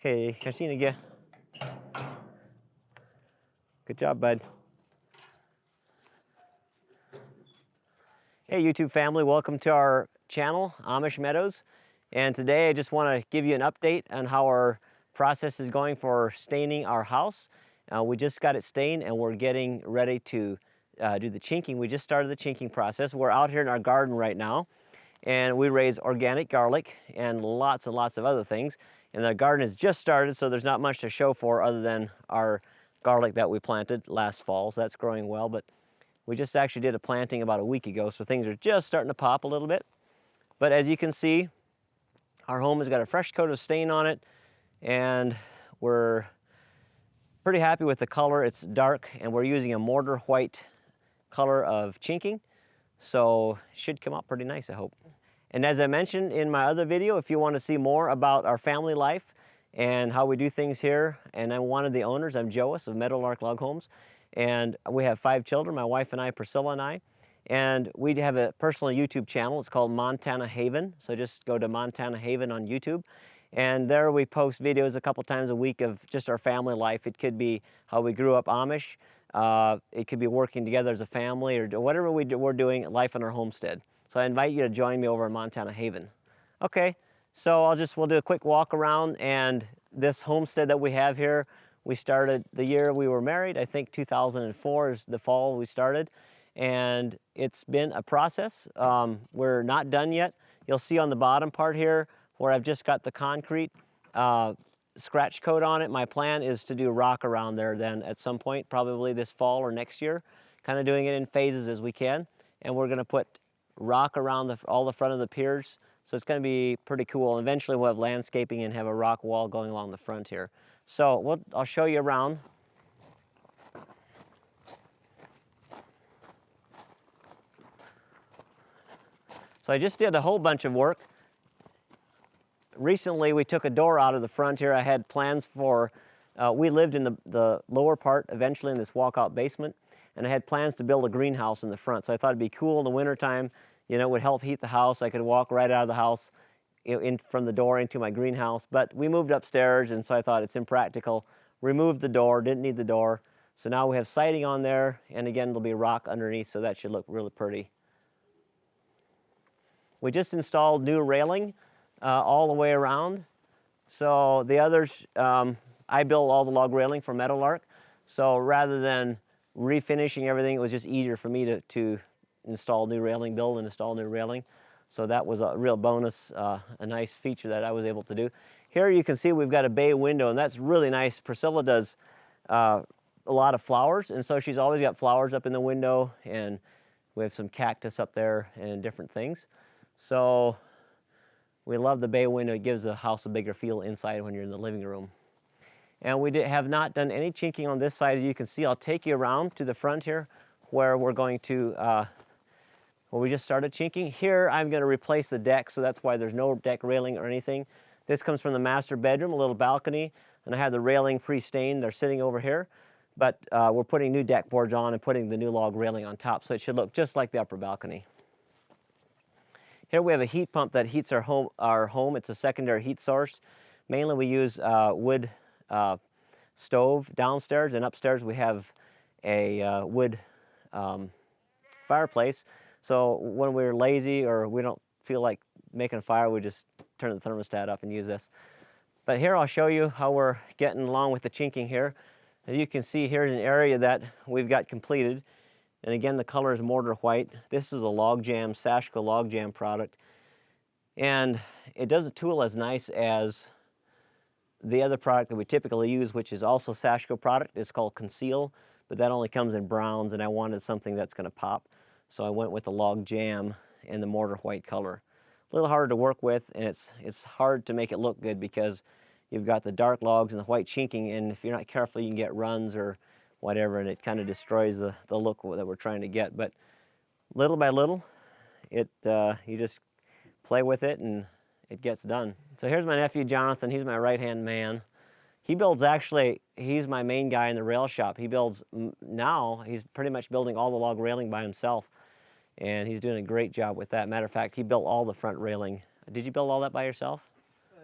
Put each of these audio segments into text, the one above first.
Okay, Christina, get. Good job, bud. Hey, YouTube family, welcome to our channel, Amish Meadows. And today I just want to give you an update on how our process is going for staining our house. We just got it stained and we're getting ready to do the chinking. We just started the chinking process. We're out here in our garden right now, and we raise organic garlic and lots of other things. And the garden has just started, so there's not much to show for other than our garlic that we planted last fall. So that's growing well, but we just actually did a planting about a week ago, so things are just starting to pop a little bit. But as you can see, our home has got a fresh coat of stain on it, and we're pretty happy with the color. It's dark, and we're using a mortar white color of chinking, so it should come out pretty nice, I hope. And as I mentioned in my other video, if you want to see more about our family life and how we do things here, and I'm one of the owners, I'm Joas of Meadowlark Log Homes, and we have 5 children, my wife and I, Priscilla and I, and we have a personal YouTube channel. It's called Montana Haven, so just go to Montana Haven on YouTube, and there we post videos a couple times a week of just our family life. It could be how we grew up Amish, it could be working together as a family, or whatever we're doing, life in our homestead. So I invite you to join me over in Montana Haven. Okay, so we'll do a quick walk around, and this homestead that we have here, we started the year we were married. I think 2004 is the fall we started, and it's been a process. We're not done yet. You'll see on the bottom part here where I've just got the concrete scratch coat on it. My plan is to do rock around there then at some point, probably this fall or next year, kind of doing it in phases as we can. And we're gonna put rock around all the front of the piers. So it's gonna be pretty cool. And eventually we'll have landscaping and have a rock wall going along the front here. So I'll show you around. So I just did a whole bunch of work. Recently we took a door out of the front here. I had plans for, we lived in the lower part eventually in this walkout basement, and I had plans to build a greenhouse in the front. So I thought it'd be cool in the wintertime, you know, it would help heat the house. I could walk right out of the house from the door into my greenhouse, but we moved upstairs, and so I thought it's impractical. Removed the door, didn't need the door. So now we have siding on there, and again, there'll be rock underneath, so that should look really pretty. We just installed new railing all the way around. So the others, I built all the log railing for Meadowlark. So rather than refinishing everything, it was just easier for me to install new railing, build and install new railing. So that was a real bonus, a nice feature that I was able to do. Here you can see we've got a bay window, and that's really nice. Priscilla does a lot of flowers, and so she's always got flowers up in the window, and we have some cactus up there and different things. So we love the bay window. It gives the house a bigger feel inside when you're in the living room. And we have not done any chinking on this side. As you can see, I'll take you around to the front here where we're going to, where we just started chinking. Here I'm going to replace the deck, so that's why there's no deck railing or anything. This comes from the master bedroom, a little balcony, and I have the railing pre-stained. They're sitting over here, but we're putting new deck boards on and putting the new log railing on top, so it should look just like the upper balcony. Here we have a heat pump that heats our home. It's a secondary heat source. Mainly we use wood stove downstairs, and upstairs we have a wood fireplace. So when we're lazy or we don't feel like making a fire, we just turn the thermostat up and use this. But here I'll show you how we're getting along with the chinking here. As you can see, here's an area that we've got completed. And again, the color is mortar white. This is a log jam, Sashko log jam product. And it doesn't tool as nice as the other product that we typically use, which is also Sashko product. It's called Conceal, but that only comes in browns, and I wanted something that's gonna pop. So I went with the log jam and the mortar white color. A little harder to work with, and it's hard to make it look good because you've got the dark logs and the white chinking, and if you're not careful, you can get runs or whatever, and it kind of destroys the look that we're trying to get. But little by little, you just play with it and it gets done. So here's my nephew Jonathan. He's my right-hand man. He builds, actually, he's my main guy in the rail shop. He builds, now he's pretty much building all the log railing by himself, and he's doing a great job with that. Matter of fact, he built all the front railing. Did you build all that by yourself?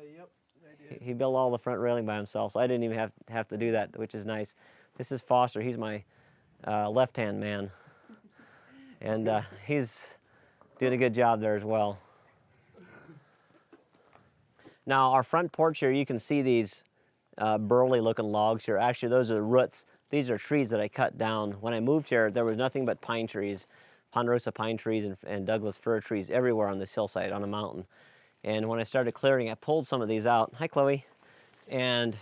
Yep, I did. He built all the front railing by himself, so I didn't even have to do that, which is nice. This is Foster. He's my left-hand man, and he's doing a good job there as well. Now, our front porch here, you can see these burly-looking logs here. Actually, those are the roots. These are trees that I cut down. When I moved here, there was nothing but pine trees, ponderosa pine trees and Douglas fir trees everywhere on this hillside on a mountain. And when I started clearing, I pulled some of these out. Hi, Chloe. And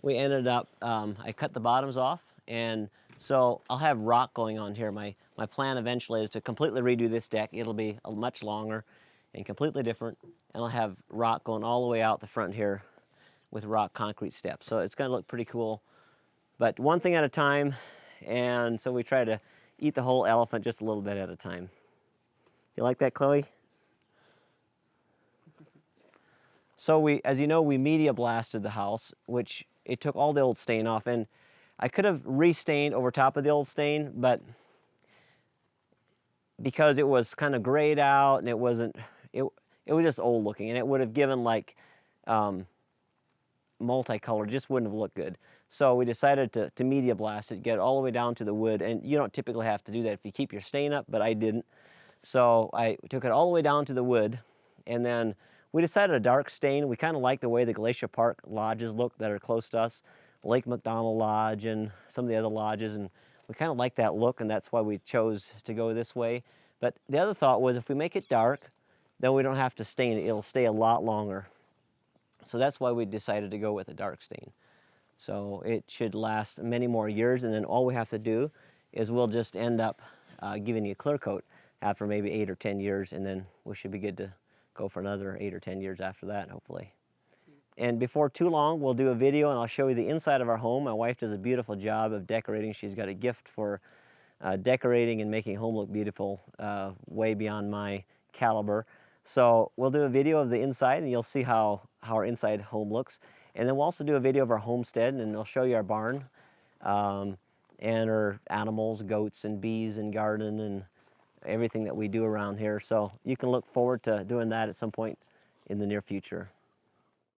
we ended up, I cut the bottoms off, and so I'll have rock going on here. My plan eventually is to completely redo this deck. It'll be much longer and completely different, and I'll have rock going all the way out the front here with rock concrete steps. So it's gonna look pretty cool, but one thing at a time, and so we try to eat the whole elephant just a little bit at a time. You like that, Chloe? So we, as you know, we media blasted the house, which it took all the old stain off, and I could have re-stained over top of the old stain, but because it was kind of grayed out and it was just old looking, and it would have given like multicolor, just wouldn't have looked good. So we decided to media blast it, get it all the way down to the wood, and you don't typically have to do that if you keep your stain up, but I didn't. So I took it all the way down to the wood, and then we decided a dark stain. We kind of like the way the Glacier Park lodges look that are close to us, Lake McDonald Lodge and some of the other lodges, and we kind of like that look, and that's why we chose to go this way. But the other thought was if we make it dark, then we don't have to stain it. It'll stay a lot longer. So that's why we decided to go with a dark stain. So it should last many more years, and then all we have to do is we'll just end up giving you a clear coat after maybe 8 or 10 years, and then we should be good to go for another 8 or 10 years after that, hopefully. And before too long, we'll do a video and I'll show you the inside of our home. My wife does a beautiful job of decorating. She's got a gift for decorating and making home look beautiful, way beyond my caliber. So we'll do a video of the inside and you'll see how our inside home looks. And then we'll also do a video of our homestead, and I'll show you our barn and our animals, goats and bees and garden and everything that we do around here. So you can look forward to doing that at some point in the near future.